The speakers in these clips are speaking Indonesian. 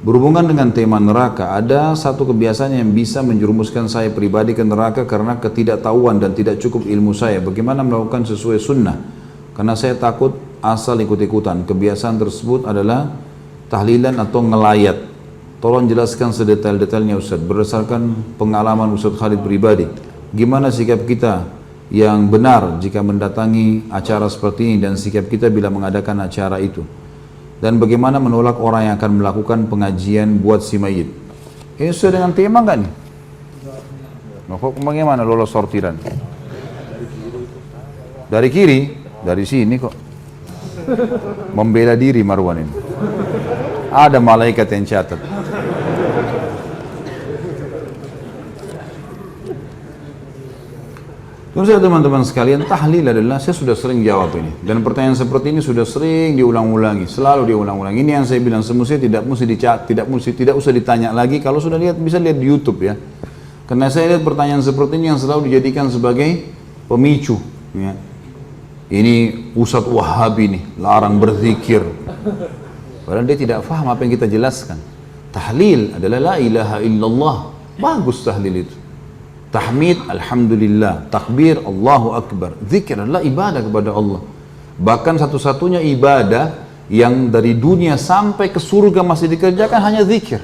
Berhubungan dengan tema neraka, ada satu kebiasaan yang bisa menjerumuskan saya pribadi ke neraka karena ketidaktahuan dan tidak cukup ilmu saya. Bagaimana melakukan sesuai sunnah? Karena saya takut asal ikut-ikutan. Kebiasaan tersebut adalah tahlilan atau ngelayat. Tolong jelaskan sedetail-detailnya Ustaz. Berdasarkan pengalaman Ustaz Khalid pribadi, gimana sikap kita yang benar jika mendatangi acara seperti ini dan sikap kita bila mengadakan acara itu? Dan bagaimana menolak orang yang akan melakukan pengajian buat si mayit? Ini sesuai dengan tema nggak nih? Nah, kok bagaimana lolos sortiran? Dari kiri? Dari sini kok. Membela diri Marwan ini. Ada malaikat yang catat. Terus teman-teman sekalian, tahlil adalah, saya sudah sering jawab ini. Dan pertanyaan seperti ini sudah sering diulang-ulangi, selalu diulang-ulangi. Ini yang saya bilang, semestinya tidak usah ditanya lagi. Kalau sudah lihat, bisa lihat di YouTube ya. Karena saya lihat pertanyaan seperti ini yang selalu dijadikan sebagai pemicu. Ya. Ini Ustadz Wahabi nih, larang berzikir. Padahal dia tidak paham apa yang kita jelaskan. Tahlil adalah la ilaha illallah. Bagus tahlil itu. Tahmid, alhamdulillah. Takbir, Allahu Akbar. Zikir adalah ibadah kepada Allah. Bahkan satu-satunya ibadah yang dari dunia sampai ke surga masih dikerjakan hanya zikir.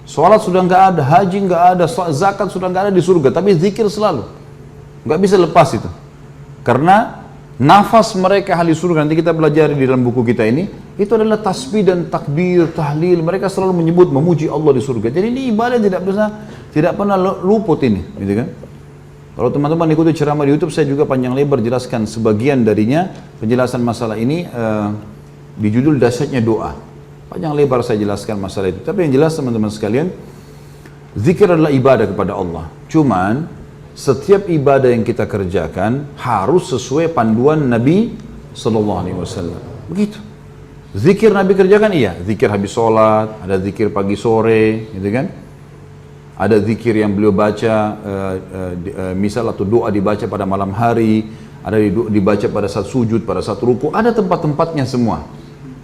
Salat sudah nggak ada, haji nggak ada, zakat sudah nggak ada di surga, tapi zikir selalu. Nggak bisa lepas itu. Karena nafas mereka ahli surga, nanti kita belajar di dalam buku kita ini, itu adalah tasbih dan takbir, tahlil. Mereka selalu menyebut, memuji Allah di surga. Jadi ini ibadah tidak pernah luput ini, gitu kan? Kalau teman-teman ikuti ceramah di YouTube, saya juga panjang lebar jelaskan sebagian darinya, penjelasan masalah ini di judul Dahsyatnya Doa. Panjang lebar saya jelaskan masalah itu. Tapi yang jelas teman-teman sekalian, zikir adalah ibadah kepada Allah. Cuman setiap ibadah yang kita kerjakan harus sesuai panduan Nabi Sallallahu Alaihi Wasallam. Begitu. Zikir Nabi kerjakan iya, zikir habis sholat, ada zikir pagi sore, gitu kan? Ada zikir yang beliau baca, misal atau doa dibaca pada malam hari, ada dibaca pada saat sujud, pada saat ruku, ada tempat-tempatnya semua.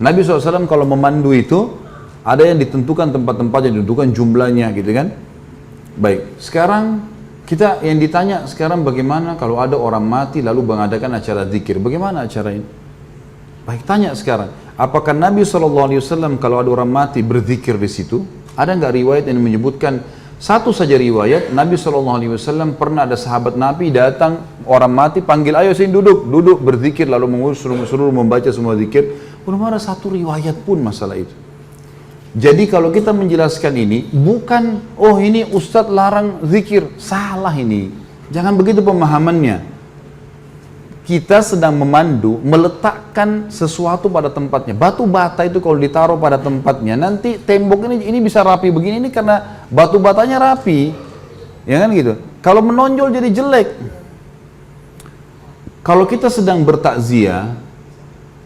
Nabi SAW kalau memandu itu, ada yang ditentukan tempat-tempatnya, ditentukan jumlahnya, gitu kan? Baik, sekarang kita yang ditanya sekarang bagaimana kalau ada orang mati lalu mengadakan acara zikir, bagaimana acara ini? Baik, tanya sekarang, apakah Nabi SAW kalau ada orang mati berzikir di situ? Ada nggak riwayat yang menyebutkan? Satu saja riwayat, Nabi SAW pernah ada sahabat Nabi datang, orang mati, panggil, ayo sini duduk berzikir, lalu suruh membaca semua zikir. Belum ada satu riwayat pun masalah itu. Jadi kalau kita menjelaskan ini, bukan, oh ini Ustadz larang zikir, salah ini. Jangan begitu pemahamannya. Kita sedang memandu, meletakkan sesuatu pada tempatnya. Batu bata itu kalau ditaruh pada tempatnya, nanti tembok ini bisa rapi begini, ini karena batu batanya rapi. Ya kan gitu. Kalau menonjol jadi jelek. Kalau kita sedang bertakziah,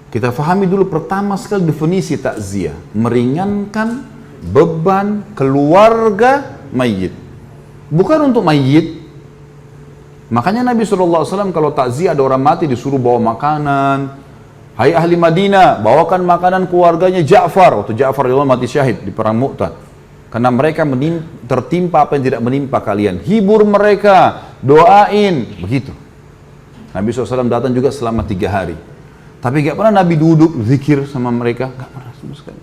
kita fahami dulu pertama sekali definisi takziah. Meringankan beban keluarga mayit. Bukan untuk mayit. Makanya Nabi SAW kalau takziah ada orang mati disuruh bawa makanan. Hai ahli Madinah, bawakan makanan keluarganya Ja'far. Waktu Ja'far mati syahid di perang Mu'tah. Karena mereka tertimpa apa yang tidak menimpa kalian. Hibur mereka, doain, begitu. Nabi SAW datang juga selama 3 hari. Tapi gak pernah Nabi duduk zikir sama mereka, gak pernah sama sekali.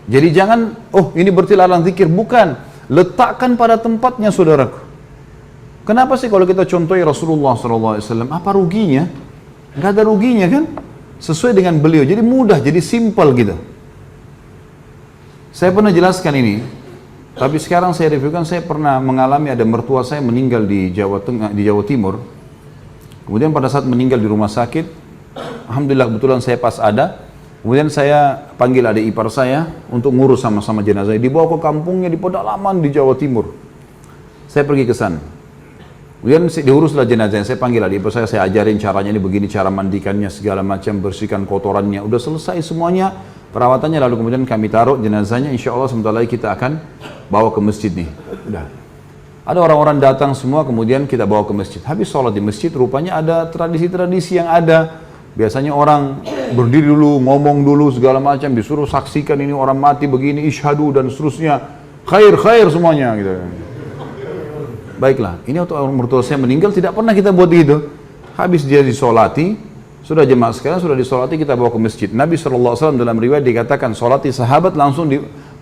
Jadi jangan, oh ini berarti larang zikir, bukan. Letakkan pada tempatnya saudaraku. Kenapa sih kalau kita contohi Rasulullah SAW, apa ruginya? Gak ada ruginya kan? Sesuai dengan beliau, jadi mudah, jadi simple gitu. Saya pernah jelaskan ini, tapi sekarang saya reviewkan, saya pernah mengalami ada mertua saya meninggal di Jawa Tengah, di Jawa Timur. Kemudian pada saat meninggal di rumah sakit, alhamdulillah kebetulan saya pas ada. Kemudian saya panggil adik ipar saya untuk ngurus sama-sama jenazah. Dibawa ke kampungnya di pedalaman di Jawa Timur. Saya pergi ke sana. Kemudian diuruslah jenazahnya, saya panggil adik ipar saya ajarin caranya ini begini, cara mandikannya segala macam, bersihkan kotorannya. Udah selesai semuanya perawatannya, lalu kemudian kami taruh jenazahnya, insya Allah sebentar lagi kita akan bawa ke masjid nih. Udah. Ada orang-orang datang semua, kemudian kita bawa ke masjid. Habis sholat di masjid, rupanya ada tradisi-tradisi yang ada. Biasanya orang berdiri dulu, ngomong dulu segala macam, disuruh saksikan ini orang mati begini, isyhadu dan seterusnya, khair semuanya gitu. Baiklah, ini waktu orang mertua saya meninggal tidak pernah kita buat gitu. Habis dia disolati, sudah jemaah sekalian sudah disolati, kita bawa ke masjid. Nabi SAW dalam riwayat dikatakan solati sahabat langsung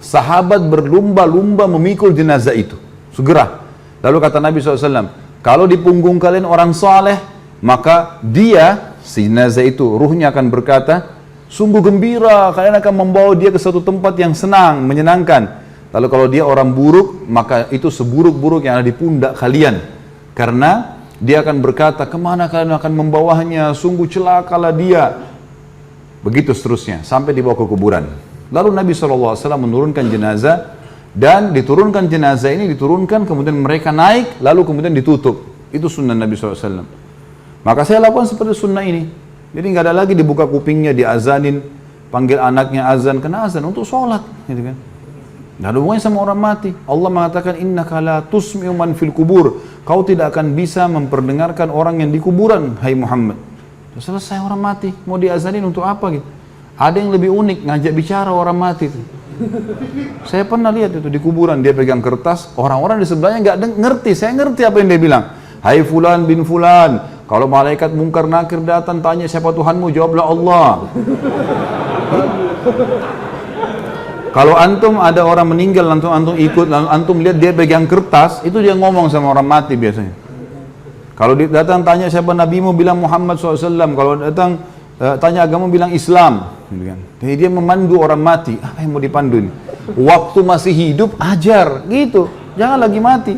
sahabat berlumba-lumba memikul jenazah itu segera. Lalu kata Nabi SAW, kalau di punggung kalian orang saleh, maka dia si jenazah itu ruhnya akan berkata, sungguh gembira, kalian akan membawa dia ke suatu tempat yang senang, menyenangkan. Lalu kalau dia orang buruk, maka itu seburuk-buruk yang ada di pundak kalian, karena dia akan berkata, kemana kalian akan membawanya, sungguh celakalah dia. Begitu seterusnya, sampai dibawa ke kuburan. Lalu Nabi SAW menurunkan jenazah, dan diturunkan jenazah ini, kemudian mereka naik, lalu kemudian ditutup. Itu sunnah Nabi SAW. Maka saya lakukan seperti sunnah ini. Jadi nggak ada lagi dibuka kupingnya, diazanin, panggil anaknya azan, kena azan untuk sholat, gitu kan. Nggak ada hubungannya sama orang mati. Allah mengatakan, innaka la tusmi'u man fil kubur. Kau tidak akan bisa memperdengarkan orang yang di kuburan, hai Muhammad. Selesai orang mati, mau diazanin untuk apa gitu? Ada yang lebih unik, ngajak bicara orang mati itu. Saya pernah lihat itu di kuburan, dia pegang kertas, orang-orang di sebelahnya nggak ngerti. Saya ngerti apa yang dia bilang. Hai fulan bin fulan, kalau malaikat mungkar nakir datang tanya siapa Tuhanmu, jawablah Allah. Kalau antum ada orang meninggal, antum ikut, antum lihat dia pegang kertas, itu dia ngomong sama orang mati biasanya. Kalau datang tanya siapa nabimu, bilang Muhammad SAW. Kalau datang tanya agama, bilang Islam. Jadi dia memandu orang mati. Apa yang mau dipandu ini? Waktu masih hidup ajar, gitu. Jangan lagi mati.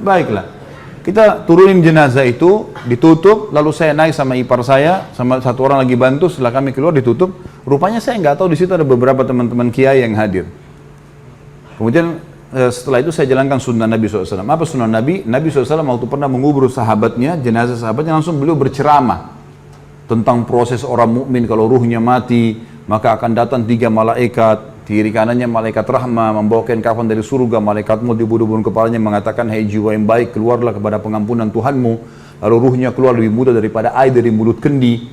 Baiklah. Kita turunin jenazah itu, ditutup, lalu saya naik sama ipar saya, sama satu orang lagi bantu, setelah kami keluar ditutup. Rupanya saya nggak tahu di situ ada beberapa teman-teman kiai yang hadir. Kemudian setelah itu saya jalankan sunnah Nabi SAW. Apa sunnah Nabi? Nabi SAW waktu pernah mengubur sahabatnya, jenazah sahabatnya, langsung beliau berceramah tentang proses orang mukmin kalau ruhnya mati, maka akan datang 3 malaikat. Kiri kanannya malaikat rahmah membawakan kafan dari surga, malaikat maut dibunuh-bunuh kepalanya mengatakan, hai jiwa yang baik, keluarlah kepada pengampunan Tuhanmu. Lalu ruhnya keluar lebih mudah daripada air dari mulut kendi.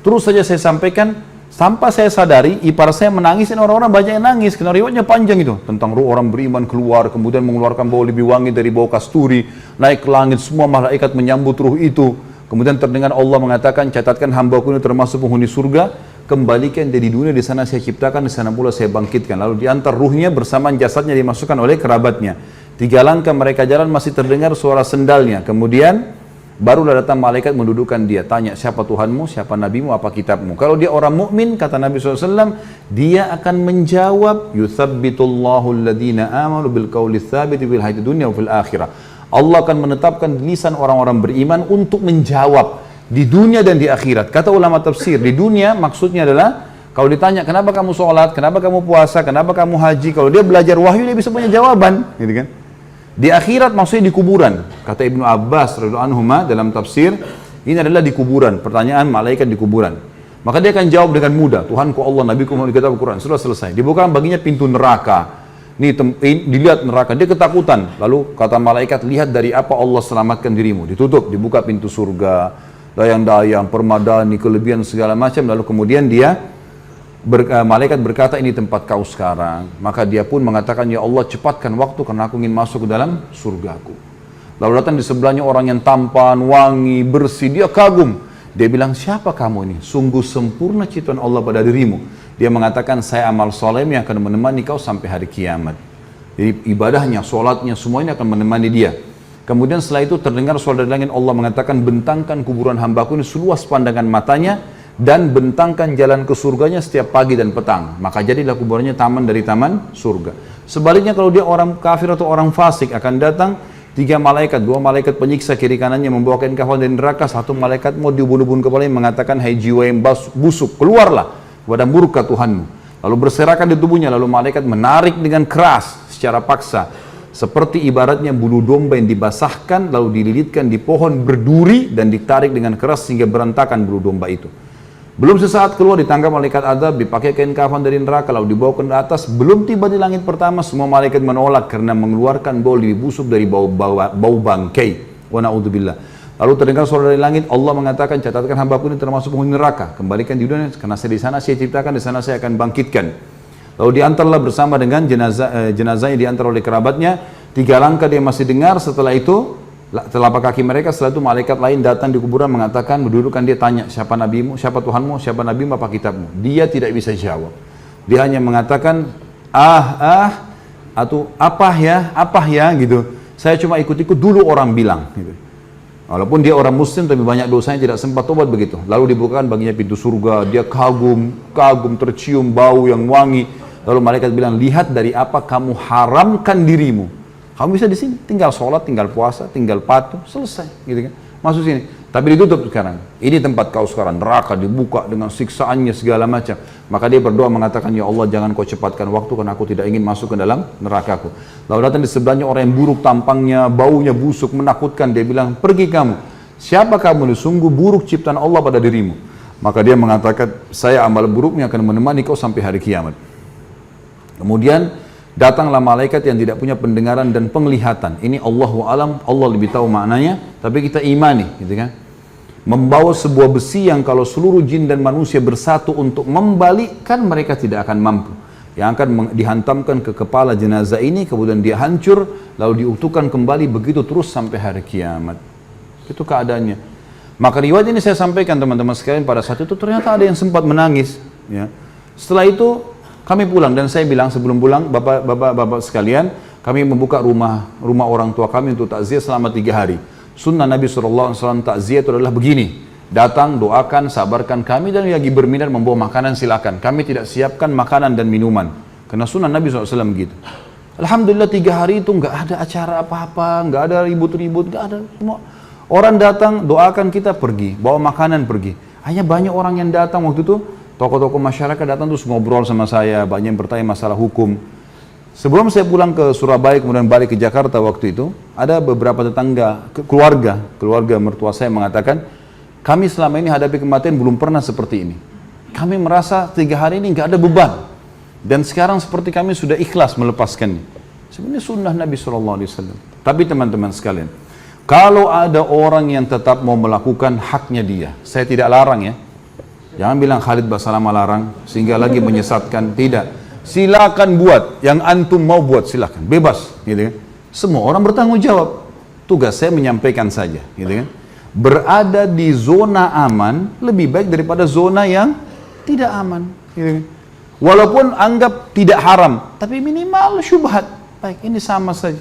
Terus saja saya sampaikan, sampai saya sadari ipar saya menangis dan orang-orang banyak yang nangis, karena riwayatnya panjang itu tentang ruh orang beriman keluar, kemudian mengeluarkan bau lebih wangi dari bau kasturi, naik ke langit, semua malaikat menyambut ruh itu. Kemudian terdengar Allah mengatakan, catatkan hambaku ini termasuk penghuni surga, kembalikan dia di dunia, di sana saya ciptakan, di sana pula saya bangkitkan. Lalu diantar ruhnya bersamaan jasadnya dimasukkan oleh kerabatnya. 3 langkah mereka jalan masih terdengar suara sendalnya. Kemudian barulah datang malaikat mendudukkan dia, tanya siapa Tuhanmu, siapa nabimu, apa kitabmu. Kalau dia orang mukmin, kata Nabi SAW, dia akan menjawab, yuthabbitullahu alladhina amanu bil qawli tsabiti fil hayatid dunya wa fil akhirah. Allah akan menetapkan lisan orang-orang beriman untuk menjawab di dunia dan di akhirat. Kata ulama tafsir, di dunia maksudnya adalah kalau ditanya kenapa kamu sholat, kenapa kamu puasa, kenapa kamu haji, kalau dia belajar wahyu dia bisa punya jawaban, gitu kan. Di akhirat maksudnya di kuburan. Kata Ibnu Abbas radhiyallahu anhuma dalam tafsir, ini adalah di kuburan, pertanyaan malaikat di kuburan. Maka dia akan jawab dengan mudah, Tuhanku Allah, Nabiku Muhammad, kitab Al-Quran. Sudah selesai. Dibuka baginya pintu neraka. Dilihat neraka, dia ketakutan. Lalu kata malaikat, lihat dari apa Allah selamatkan dirimu. Ditutup, dibuka pintu surga, dayang-dayang, permadani, kelebihan segala macam. Lalu kemudian malaikat berkata, ini tempat kau sekarang. Maka dia pun mengatakan, ya Allah cepatkan waktu karena aku ingin masuk ke dalam surgaku. Lalu datang di sebelahnya orang yang tampan, wangi, bersih. Dia kagum. Dia bilang, siapa kamu ini? Sungguh sempurna ciptaan Allah pada dirimu. Dia mengatakan, saya amal soleh yang akan menemani kau sampai hari kiamat. Jadi ibadahnya, sholatnya, semua ini akan menemani dia. Kemudian setelah itu terdengar suara dari langit, Allah mengatakan, bentangkan kuburan hambaku ini seluas pandangan matanya, dan bentangkan jalan ke surganya setiap pagi dan petang. Maka jadilah kuburannya taman dari taman surga. Sebaliknya kalau dia orang kafir atau orang fasik, akan datang 3 malaikat, 2 malaikat penyiksa kiri kanannya membawakan kafan dari neraka, 1 malaikat mau dibunuh-bunuh kepalanya mengatakan, hai jiwa yang busuk, keluarlah kepada murka Tuhanmu. Lalu berserakan di tubuhnya, lalu malaikat menarik dengan keras secara paksa, seperti ibaratnya bulu domba yang dibasahkan lalu dililitkan di pohon berduri dan ditarik dengan keras sehingga berantakan bulu domba itu. Belum sesaat keluar ditangkap malaikat azab, dipakai kain kafan dari neraka lalu dibawa ke atas. Belum tiba di langit pertama, semua malaikat menolak karena mengeluarkan bau lebih busuk dari bau bangkai. Wa na'udzubillah. Lalu terdengar suara dari langit, Allah mengatakan, catatkan hambaku ini termasuk penghuni neraka, kembalikan di dunia, karena di sana saya ciptakan, di sana saya akan bangkitkan. Lalu diantarlah bersama dengan jenazahnya diantar oleh kerabatnya, 3 langkah dia masih dengar, setelah itu telapak kaki mereka, setelah itu malaikat lain datang di kuburan mengatakan, mendudukan dia, tanya, siapa nabimu, siapa Tuhanmu, siapa nabimu, apa kitabmu? Dia tidak bisa jawab. Dia hanya mengatakan, atau apa ya gitu. Saya cuma ikut-ikut dulu orang bilang gitu. Walaupun dia orang muslim tapi banyak dosanya, tidak sempat tobat begitu. Lalu dibukakan baginya pintu surga, dia kagum tercium bau yang wangi. Lalu malaikat bilang, lihat dari apa kamu haramkan dirimu. Kamu bisa di sini, tinggal sholat, tinggal puasa, tinggal patuh, selesai, gitu kan? Masuk sini, tapi ditutup sekarang. Ini tempat kau sekarang, neraka dibuka dengan siksaannya segala macam. Maka dia berdoa mengatakan, ya Allah jangan kau cepatkan waktu karena aku tidak ingin masuk ke dalam nerakaku. Lalu datang di sebelahnya orang yang buruk tampangnya, baunya busuk, menakutkan. Dia bilang, pergi kamu. Siapa kamu ini? Sungguh buruk ciptaan Allah pada dirimu. Maka dia mengatakan, saya amal buruknya akan menemani kau sampai hari kiamat. Kemudian datanglah malaikat yang tidak punya pendengaran dan penglihatan. Ini Allahu alam, Allah lebih tahu maknanya, tapi kita imani, gitu kan? Membawa sebuah besi yang kalau seluruh jin dan manusia bersatu untuk membalikkan, mereka tidak akan mampu. Yang akan dihantamkan ke kepala jenazah ini, kemudian dia hancur, lalu diutuhkan kembali, begitu terus sampai hari kiamat. Itu keadaannya. Maka riwayat ini saya sampaikan teman-teman sekalian, pada saat itu ternyata ada yang sempat menangis. Ya. Setelah itu kami pulang, dan saya bilang sebelum pulang, bapak-bapak sekalian, kami membuka rumah orang tua kami untuk takziah selama 3 hari. Sunnah Nabi SAW takziah itu adalah begini, datang, doakan, sabarkan kami, dan lagi berminat membawa makanan silakan. Kami tidak siapkan makanan dan minuman, karena sunnah Nabi SAW gitu. Alhamdulillah 3 hari itu nggak ada acara apa-apa, nggak ada ribut-ribut, nggak ada. Semua orang datang, doakan kita, pergi, bawa makanan, pergi. Hanya banyak orang yang datang waktu itu. Tokoh-tokoh masyarakat datang terus ngobrol sama saya, banyak yang bertanya masalah hukum. Sebelum saya pulang ke Surabaya, kemudian balik ke Jakarta waktu itu, ada beberapa tetangga, keluarga mertua saya mengatakan, kami selama ini hadapi kematian belum pernah seperti ini. Kami merasa 3 hari ini nggak ada beban. Dan sekarang seperti kami sudah ikhlas melepaskannya. Sebenarnya sunnah Nabi SAW. Tapi teman-teman sekalian, kalau ada orang yang tetap mau melakukan haknya dia, saya tidak larang ya. Jangan bilang Khalid Basalamah larang, sehingga lagi menyesatkan. Tidak. Silakan buat. Yang antum mau buat, silakan. Bebas. Gitu kan. Semua orang bertanggung jawab. Tugas saya menyampaikan saja. Gitu kan. Berada di zona aman, lebih baik daripada zona yang tidak aman. Gitu kan. Walaupun anggap tidak haram, tapi minimal syubhat. Baik, ini sama saja.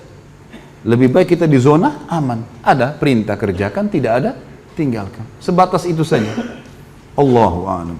Lebih baik kita di zona aman. Ada perintah kerjakan, tidak ada tinggalkan. Sebatas itu saja. Allahu a'lam.